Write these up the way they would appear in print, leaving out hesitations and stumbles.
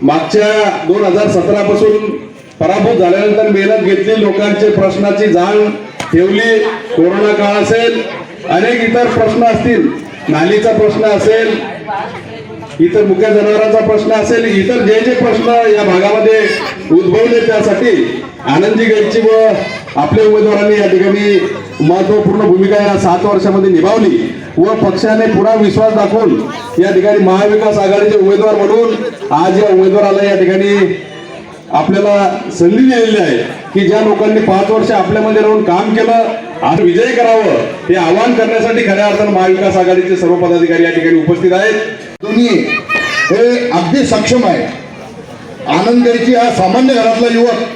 मागच्या 2017 पासून पराभूत झाल्यानंतर मेहनत घेतली, लोकांचे प्रश्नाची जाण ठेवली. कोरोना काळ असेल, अनेक इतर प्रश्न असतील, नालीचा प्रश्न असेल, इतर मुख्य जनावरांचा प्रश्न असेल, इतर जे जे प्रश्न या भागामध्ये उद्भवले त्यासाठी आनंदजी गैची व आपल्या उमेदवारांनी या ठिकाणी महत्वपूर्ण भूमिका या 7 वर्षामध्ये निभावली व पक्षाने पुन्हा विश्वास दाखवून या ठिकाणी महाविकास आघाडीचे उमेदवार म्हणून आज या उमेदवाराला या ठिकाणी आपल्याला संधी दिलेली आहे की ज्या लोकांनी 5 वर्ष आपल्यामध्ये राहून काम केलं आज विजय करावं हे आवाहन करण्यासाठी खऱ्या अर्थानं महाविकास आघाडीचे सर्व पदाधिकारी या ठिकाणी उपस्थित आहेत. दोन्ही हे अगदी सक्षम आहे. आनंद गैची हा सामान्य घरातला युवक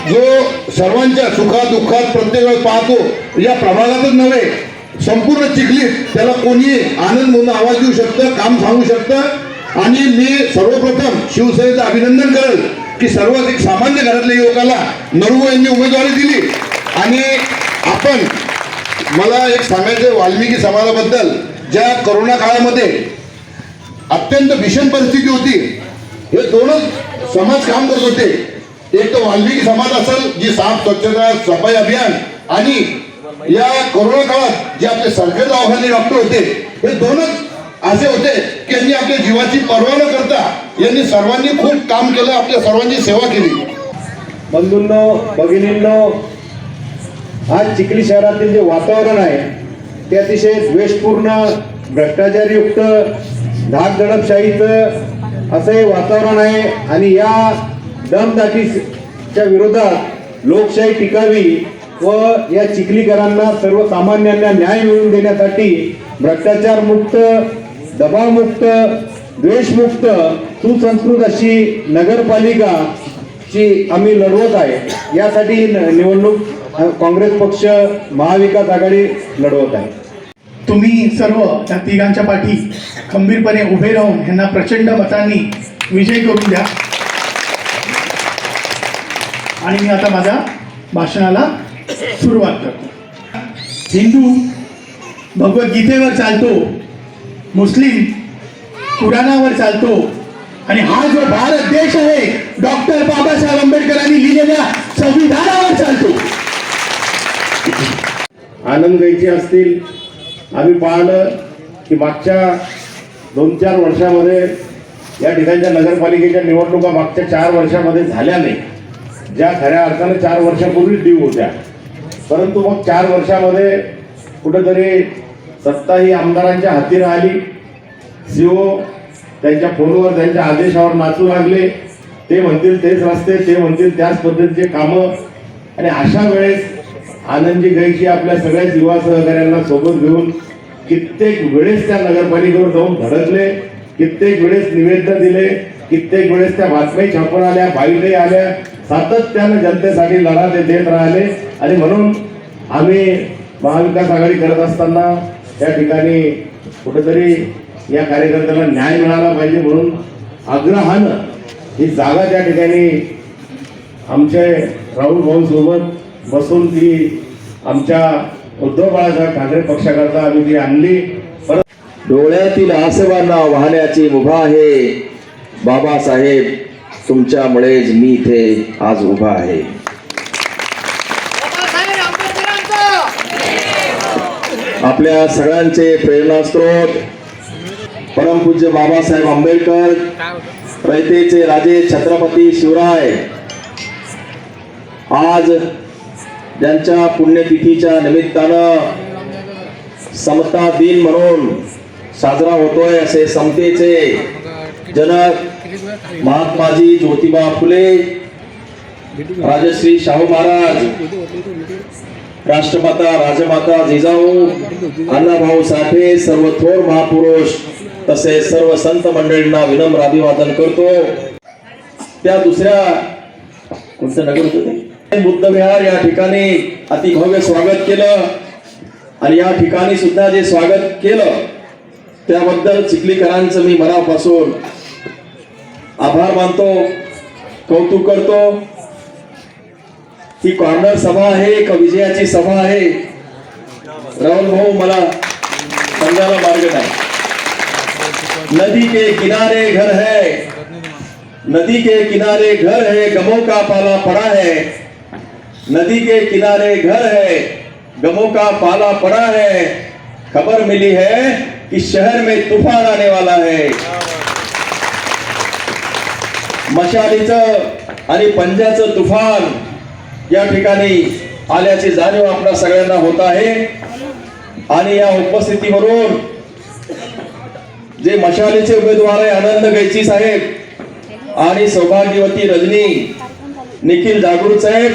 जो सर्वांच्या सुखात दुःखात प्रत्येक वेळेस पाहतो. या प्रभागातच नव्हे संपूर्ण चिखलीत त्याला कोणी आनंद म्हणून आवाज देऊ शकतं, काम सांगू शकतं. आणि मी सर्वप्रथम शिवसेनेचं अभिनंदन करेल की सर्वाधिक सामान्य घरातल्या युवकाला नरवू यांनी उमेदवारी दिली. आणि आपण मला एक सांगायचं, वाल्मिकी समाजाबद्दल ज्या कोरोना काळामध्ये अत्यंत भीषण परिस्थिती होती, हे दोनच समाज काम करत होते. एक तर वाल्मिकी समाज असेल जी साफ स्वच्छता सफाई अभियान, आणि या कोरोना काळात जे आपले सरकारी दवाखाने डॉक्टर होते, हे दोनच असे होते की यांनी आपल्या जीवाची पर्वा न करता यांनी सर्वांनी खूप काम केलं, आपल्या सर्वांची सेवा केली. बंधूंनो, भगिनींनो, आज चिखली शहरातील जे वातावरण आहे ते अतिशय द्वेषपूर्ण, भ्रष्टाचारयुक्त, धाकधडपशाहीचं असं हे वातावरण आहे. आणि या दमदाटीच्या विरोधात लोकशाही टिकावी व या चिखलीकरांना, सर्वसामान्यांना न्याय मिळवून देण्यासाठी भ्रष्टाचार मुक्त, दबावमुक्त, द्वेषमुक्त, सुसंस्कृत अशी नगरपालिकाची आम्ही लढवत आहे. यासाठी निवडणूक काँग्रेस पक्ष महाविकास आघाडी लढवत आहे. तुम्ही सर्व त्या तिघांच्या पाठी खंबीरपणे उभे राहून यांना प्रचंड मतांनी विजय करून द्या. आणि मी आता माझ्या भाषणाला सुरुवात करतो. हिंदू भगवद्गीतेवर चालतो, मुस्लिम कुराणावर चालतो, आणि हा जो भारत देश आहे डॉक्टर बाबासाहेब आंबेडकरांनी लिहिलेल्या संविधानावर चालतो. आनंद गैची असतील, आम्ही पाहिलं की मागच्या 2-4 वर्षामध्ये या ठिकाणच्या नगरपालिकेच्या निवडणुका मागच्या 4 वर्षामध्ये झाल्या नाही, ज्या खऱ्या अर्थानं 4 वर्षापूर्वी ड्यू होत्या. परंतु मग 4 वर्षामध्ये कुठेतरी सत्ता ही आमदारांच्या हाती राहिली. सीओ त्यांच्या फोनवर त्यांच्या आदेशावर नाचू लागले. ते म्हणतील तेच रस्ते, ते म्हणतील त्याच पद्धतीचे कामं. आणि अशा वेळेस आनंदजी गैची आपल्या सगळ्या युवा सहकाऱ्यांना सोबत घेऊन कित्येक वेळेस त्या नगरपालिकेवर जाऊन धडकले, कित्येक वेळेस निवेदन दिले, कित्येक वेळेस त्या बातम्या छापून आल्या, बाईटही आल्या, सातत्यानं जनतेसाठी लढा ते देत राहिले. आणि म्हणून आम्ही महाविकास आघाडी करत असताना त्या ठिकाणी कुठेतरी या कार्यकर्त्यांना न्याय मिळाला पाहिजे म्हणून आग्रहानं ही जागा त्या ठिकाणी आमचे राहुल भाऊ सोबत बसून ती आमच्या उद्धव बाळासाहेब ठाकरे पक्षाकरता आम्ही ती आणली. डोळ्यातील आसवांना वाहण्याची मुभा आहे बाबासाहेब, तुमच्यामुळेच मी इथे आज उभा आहे. आपल्या सगळ्यांचे प्रेरणास्त्रोत परमपूज्य बाबासाहेब आंबेडकर, रयतेचे राजे छत्रपती शिवराय आज ज्यांच्या पुण्यतिथीच्या निमित्तानं समता दिन म्हणून साजरा होतोय, असे समतेचे जनक महात्माजी ज्योतिबा फुले, राजश्री शाहू महाराज, राष्ट्रमाता राजमाता जिजाऊ, अण्णाभाऊ साठे, सर्व थोर महापुरुष तसेच सर्व संत मंडळींना विनम्र अभिवादन करतो. त्या दुसऱ्या कोणतं नगर होतं ते बुद्धविहार या ठिकाणी अतिभव्य स्वागत केलं. आणि या ठिकाणी सुद्धा जे स्वागत केलं त्याबद्दल चिखलीकरांचं मी मनापासून आभार मानतो, कौतुक करतो. ही कॉर्नर सभा आहे का विजयाची सभा आहे राहुल भाऊ मला समजायला मार्ग नाही. नदी के किनारे घर है, नदी के किनारे घर है, गमों का पाला पड़ा है। नदी के किनारे घर है, गमों का पाला पड़ा है। खबर मिली है कि शहर में तूफान आने वाला है। मशालीचं आणि पंजाचं तुफान या ठिकाणी आल्याची जाणीव आपल्या सगळ्यांना होत आहे। आणि या उपस्थितीवरून जे मशालीचे उमेदवार आहे आनंद गैची साहेब आणि सौभाग्यवती रजनी निखिल जागृत साहेब,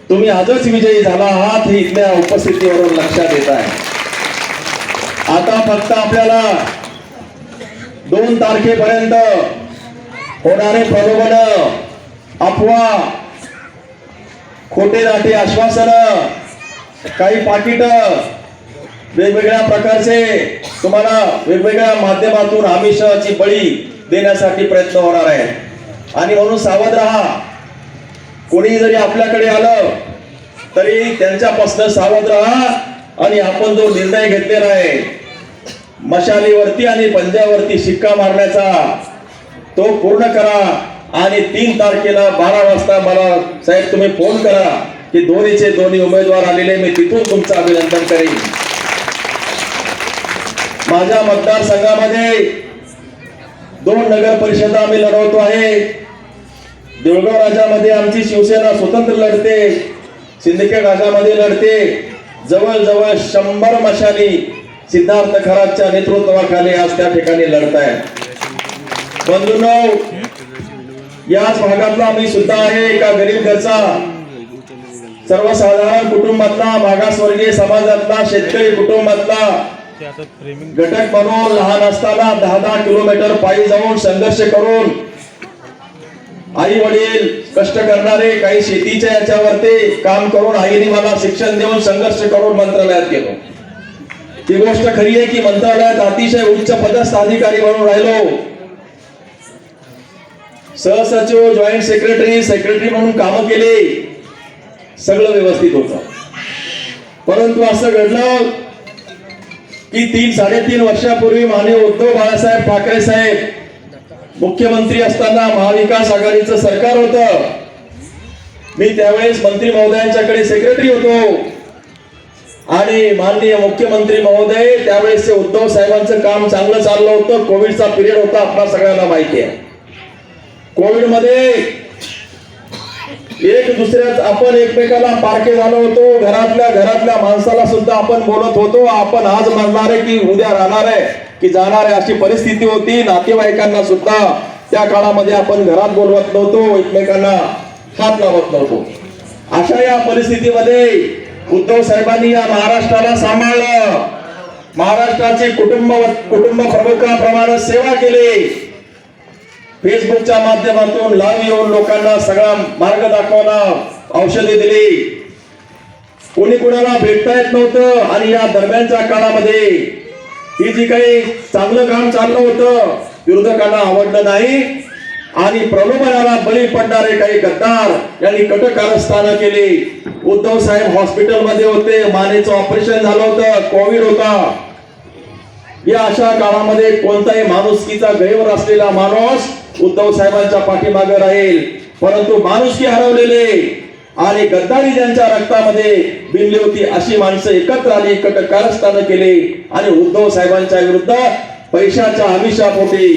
तुम्ही आजच विजयी झाला आहात हे इथल्या उपस्थितीवरून लक्षात येत आहे। आता फक्त आपल्याला 2 तारखेपर्यंत होणारे प्रलोभन, अफवा, खोटे नाटे आश्वासन, काही पाकिट, वेगवेगळ्या प्रकारचे तुम्हाला वेगवेगळ्या माध्यमातून आमिषाची बळी देण्यासाठी प्रयत्न होणार आहे। आणि म्हणून सावध राहा। कोणी जरी आपल्याकडे आलं तरी त्यांच्यापासून सावध राहा आणि आपण जो निर्णय घेतलेला आहे मशालीवरती आणि पंजावरती शिक्का मारण्याचा तो पूर्ण करा। आणि 3 तारखेला 12 वाजता मला साहेब तुम्ही फोन करा की दोन्हीचे दोन्ही उमेदवार आलेले, मी तिथून तुमचं अभिनंदन करेन। माझ्या मतदारसंघामध्ये 2 नगर परिषदा आम्ही लढवतो आहे। देऊळगाव राजामध्ये आमची शिवसेना स्वतंत्र लढते, सिंदखेड राजामध्ये लढते। जवळजवळ 100 मशाली सिद्धार्थ खरातच्या नेतृत्वाखाली आज त्या ठिकाणी लढत आहेत। बंधूंनो, याच भागातला मी सुद्धा आहे, एका गरीब घरचा, सर्वसाधारण कुटुंबातला, मागासवर्गीय समाजातला, शेतकरी कुटुंबातला घटक म्हणून लहान असताना 10 किलोमीटर पायी जाऊन संघर्ष करून आई वडील कष्ट करणारे, काही शेतीच्या याच्यावरती काम करून आईने मला शिक्षण देऊन संघर्ष करून मंत्रालयात गेलो। ती गोष्ट खरी आहे की मंत्रालयात अतिशय उच्च पदस्थ अधिकारी म्हणून राहिलो। सहसचिव, जॉईंट सेक्रेटरी म्हणून काम केले, सगळं व्यवस्थित होतं। परंतु असं घडलं की 3-3.5 वर्षापूर्वी माननीय उद्धव बाळासाहेब ठाकरे साहेब मुख्यमंत्री असताना महाविकास आघाडीचं सरकार होतं। मी त्यावेळेस मंत्री महोदयांच्याकडे सेक्रेटरी होतो आणि माननीय मुख्यमंत्री महोदय त्यावेळेस उद्धव साहेबांचं काम चांगलं चाललं होतं। कोविडचा पिरियड होता, आपल्या सगळ्यांना माहिती आहे। कोविड मध्ये एक दुसऱ्यात आपण एकमेकाला पारखे झालो होतो। घरातल्या माणसाला सुद्धा आपण बोलत होतो, आपण आज मरणार आहे की उद्या राहणार आहे की जाणार आहे, अशी परिस्थिती होती। नातेवाईकांना सुद्धा त्या काळामध्ये आपण घरात बोलवत नव्हतो, एकमेकांना हात लावत नव्हतो। अशा या परिस्थितीमध्ये उद्धव साहेबांनी या महाराष्ट्राला सांभाळलं, महाराष्ट्राची कुटुंब प्रमुखाप्रमाणे सेवा केली। फेसबुकच्या माध्यमातून लाईव्ह येऊन लोकांना सगळा मार्ग दाखवला, औषधे दिली, कोणी कोणाला भेटता येत नव्हतं। आणि या दरम्यानच्या काळामध्ये ही जी काही चांगलं काम चाललं होतं विरोधकांना आवडलं नाही आणि प्रलोभनाला बळी पडणारे काही गद्दार यांनी कटकारस्थानं केली। उद्धव साहेब हॉस्पिटलमध्ये होते, मानेचं ऑपरेशन झालं होतं, कोविड होता। या अशा काळामध्ये कोणताही माणुसकीचा गैर असलेला माणूस उद्धव साहेबांच्या पाठीमागे राहील। परंतु माणुसकी हरवलेले आणि गद्दारी ज्यांच्या रक्तामध्ये भिनली होती अशी माणसं एकत्र आली, कटकारस्थानं केली आणि उद्धव साहेबांच्या विरुद्ध पैशाच्या आमिषापोटी,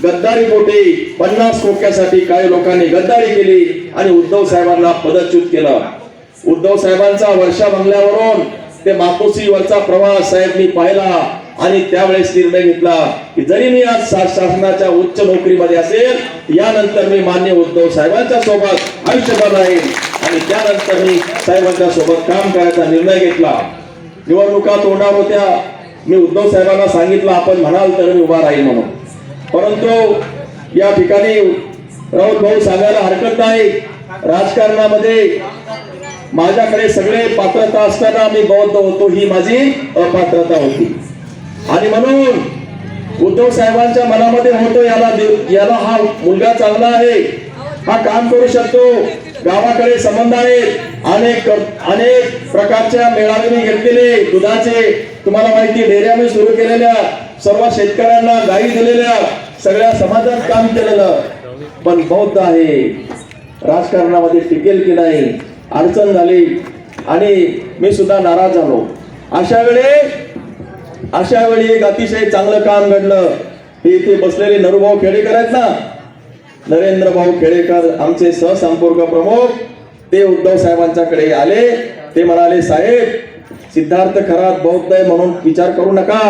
गद्दारी पोटी 50 कोट्यासाठी काही लोकांनी गद्दारी केली आणि उद्धव साहेबांना पदच्युत केलं। उद्धव साहेबांचा वर्षा बंगल्यावरून ते मातोश्रीवरचा प्रवास साहेब मी पाहिला आणि त्यावेळेस निर्णय घेतला की जरी मी आज शासनाच्या उच्च नोकरीमध्ये असेल, यानंतर मी माननीय उद्धव साहेबांच्या सोबत आयुष्यभर राहील आणि त्यानंतर मी साहेबांच्या सोबत काम करायचा निर्णय घेतला। निवडणुका तोंडावर होत्या, मी उद्धव साहेबांना सांगितलं आपण म्हणाल तर मी उभा राहील म्हणून। परंतु या ठिकाणी राहुल भाऊ सांगायला हरकत नाही, राजकारणामध्ये माझ्याकडे सगळे पात्रता असताना मी बौद्ध होतो, ही माझी अपात्रता होती। आणि म्हणून उद्धव साहेबांच्या मनामध्ये होतो याला हा मुलगा चांगला आहे, हा काम करू शकतो, गावाकडे संबंध आहेत, अनेक प्रकारच्या मेळावे मी घेतलेले, दुधाचे तुम्हाला माहिती डेऱ्या मी सुरू केलेल्या, सर्व शेतकऱ्यांना गायी दिलेल्या, सगळ्या समाजात काम केलेलं। पण बौद्ध आहे, राजकारणामध्ये टिकेल की नाही, अडचण झाली आणि मी सुद्धा नाराज झालो. अशा वेळी एक अतिशय चांगलं काम घडलं. हे इथे बसलेले नरूभाऊ खेडेकर आहेत ना, नरेंद्र भाऊ खेडेकर आमचे सहसंपर्क प्रमुख, ते उद्धव साहेबांच्याकडे आले. ते म्हणाले, साहेब सिद्धार्थ खरात बौद्ध आहे म्हणून विचार करू नका.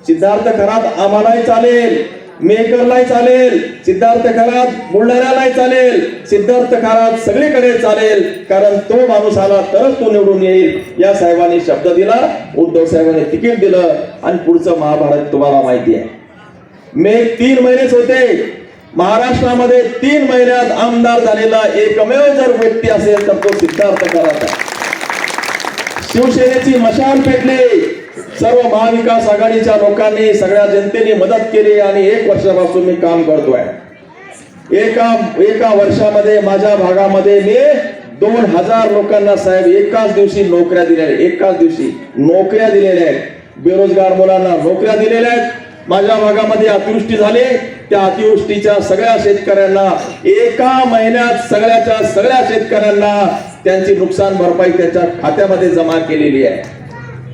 सिद्धार्थ खरात आम्हालाही चालेल, मेकरलाही चालेल, सिद्धार्थ खरात बुलढाण्यालाही चालेल, सिद्धार्थ खरात सगळीकडे चालेल, कारण तो माणूस आला तरच तो निवडून येईल. या साहेबांनी शब्द दिला, उद्धव साहेबांनी तिकीट दिलं आणि पुढचं महाभारत तुम्हाला माहिती आहे. मेक 3 महिनेच होते. महाराष्ट्रामध्ये 3 महिन्यात आमदार झालेला एकमेव जर व्यक्ती असेल तर तो सिद्धार्थ खरात आहे. शिवसेनेची मशाल पेटली. सर्व महाविकास आघाडीच्या लोकांनी, सगळ्या जनतेने मदत केली आणि 1 वर्षापासून मी काम करतोय. एका वर्षामध्ये माझ्या भागामध्ये मी 2000 लोकांना साहेब एकाच दिवशी नोकऱ्या दिलेल्या आहेत. बेरोजगार मुलांना नोकऱ्या दिलेल्या आहेत. माझ्या भागामध्ये अतिवृष्टी झाली, त्या अतिवृष्टीच्या सगळ्या शेतकऱ्यांना एका महिन्यात सगळ्या शेतकऱ्यांना त्यांची नुकसान भरपाई त्यांच्या खात्यामध्ये जमा केलेली आहे.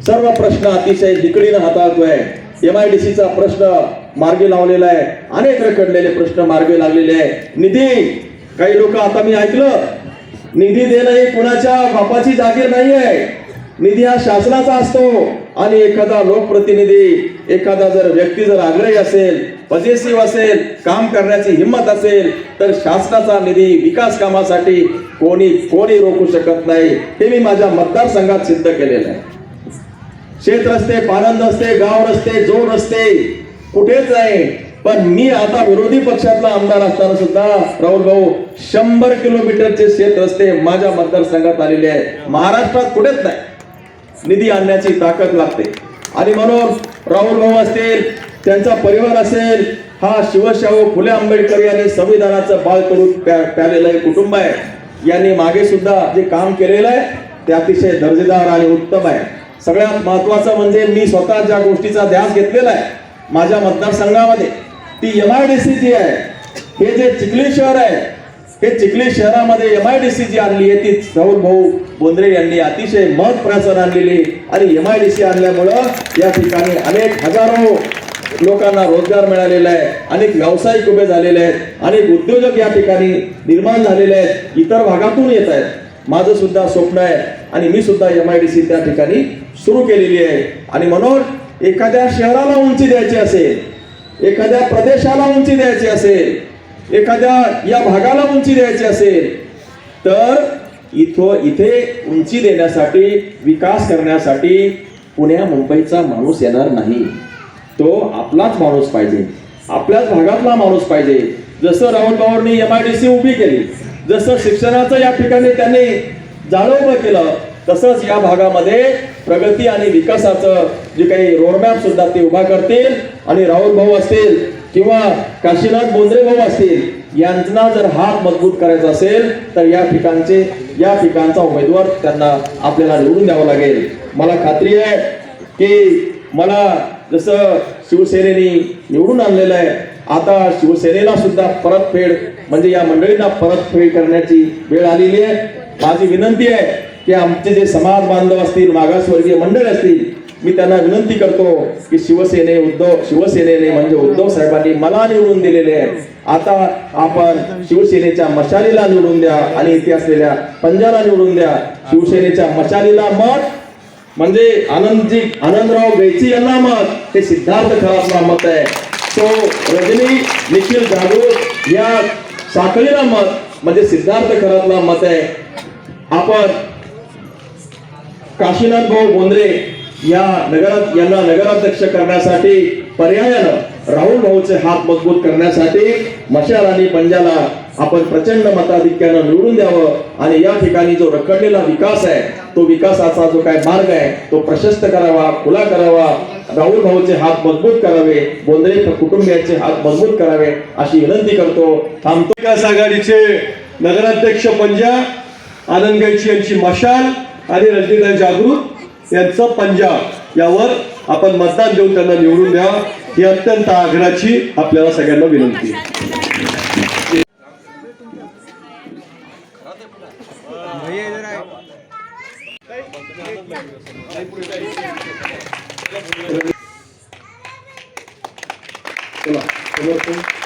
सर्व प्रश्न अतिशय जिकडीनं हाताळतोय. MIDCचा प्रश्न मार्गी लावलेला आहे. अनेक रखडलेले प्रश्न मार्गी लागलेले आहे. निधी, काही लोक आता मी ऐकलं, निधी देणं ही कुणाच्या बापाची जागीर नाही आहे. निधी हा शासनाचा असतो आणि एखादा लोकप्रतिनिधी, एखादा व्यक्ती जर आग्रही असेल, पॉझिटिव्ह असेल, काम करण्याची हिंमत असेल तर शासनाचा निधी विकास कामासाठी कोणी रोखू शकत नाही. हे मी माझ्या मतदारसंघात सिद्ध केलेलं आहे. शेत रस्ते, पानंद रस्ते, गाव रस्ते, जोड रस्ते कुठेच नाही. पण मी आता विरोधी पक्षातला आमदार असताना सुद्धा राहुल भाऊ 100 किलोमीटरचे शेत रस्ते माझ्या मतदारसंघात आलेले आहे. महाराष्ट्रात कुठेच नाही. निधी आणण्याची ताकद लागते आणि म्हणून राहुल भाऊ असतील, त्यांचा परिवार असेल, हा शिवशाहू फुले आंबेडकर यांनी संविधानाचं बाळ करून प्यालेलं कुटुंब आहे. यांनी मागे सुद्धा जे काम केलेलं आहे ते अतिशय दर्जेदार आणि उत्तम आहे. सगळ्यात महत्वाचं म्हणजे मी स्वतः ज्या गोष्टीचा ध्यास घेतलेला आहे माझ्या मतदारसंघामध्ये, ती MIDC जी आहे, हे जे चिखली शहर आहे, हे चिखली शहरामध्ये MIDC जी आणली आहे ती राहुल भाऊ बोंद्रे यांनी अतिशय महत्त्वाचं आणलेली. आणि MIDC आणल्यामुळं या ठिकाणी अनेक हजारो लोकांना रोजगार मिळालेला आहे, अनेक व्यावसायिक उभे झालेले आहेत, अनेक उद्योजक या ठिकाणी निर्माण झालेले आहेत, इतर भागातून येत आहेत. माझं सुद्धा स्वप्न आहे आणि मी सुद्धा MIDC त्या ठिकाणी सुरू केलेली आहे. आणि म्हणून एखाद्या शहराला उंची द्यायची असेल, एखाद्या प्रदेशाला उंची द्यायची असेल, एखाद्या या भागाला उंची द्यायची असेल तर इथे उंची देण्यासाठी, विकास करण्यासाठी पुण्या मुंबईचा माणूस येणार नाही. तो आपलाच माणूस पाहिजे, आपल्याच भागातला माणूस पाहिजे. जसं राहुल भाऊंनी MIDC उभी केली, जसं शिक्षणाचं या ठिकाणी त्यांनी जाळं उभं केलं, तसंच या भागामध्ये प्रगती आणि विकासाचं जे काही रोडमॅप सुद्धा ते उभा करतील. आणि राहुल भाऊ असतील किंवा काशीनाथ बोंद्रे भाऊ असतील, यांना जर हात मजबूत करायचा असेल तर या ठिकाणचा उमेदवार त्यांना आपल्याला निवडून द्यावं लागेल. मला खात्री आहे की मला जसं शिवसेनेने निवडून आणलेलं आहे, आता शिवसेनेला सुद्धा परतफेड म्हणजे या मंडळींना परतफेड करण्याची वेळ आलेली आहे. माझी विनंती आहे की आमचे जे समाज बांधव असतील, मागासवर्गीय मंडळ असतील, मी त्यांना विनंती करतो की शिवसेनेने म्हणजे उद्धव साहेबांनी मला निवडून दिलेले आहे. आता आपण शिवसेनेच्या मशालीला निवडून द्या आणि इथे असलेल्या पंजाला निवडून द्या. शिवसेनेच्या मशालीला मत म्हणजे आनंदराव गैची यांना मत, हे सिद्धार्थ खरातला मत आहे. तो रजनी निखिल जागृत या साखळीला मत म्हणजे सिद्धार्थ खरातला मत आहे. आपण काशीनाथ भाऊ बोंद्रे यांना नगराध्यक्ष करण्यासाठी पर्यायानं राहुल भाऊचे हात मजबूत करण्यासाठी मशाल आणि पंजाला आपण प्रचंड मताधिक्यानं निवडून द्यावं आणि या ठिकाणी जो रखडलेला विकास आहे, तो विकासाचा जो काय मार्ग आहे तो प्रशस्त करावा, खुला करावा. राहुल भाऊचे हात मजबूत करावे, बोंद्रे कुटुंबियांचे हात मजबूत करावे अशी विनंती करतो. थांबतो. विकास आघाडीचे नगराध्यक्ष पंजा, आनंद गैची यांची मशाल आणि रजनीकांत जागृत यांचं पंजाब यावर आपण मतदान देऊन त्यांना निवडून द्या ही अत्यंत आग्रहाची आपल्याला सगळ्यांना विनंती आहे. चला समर्थ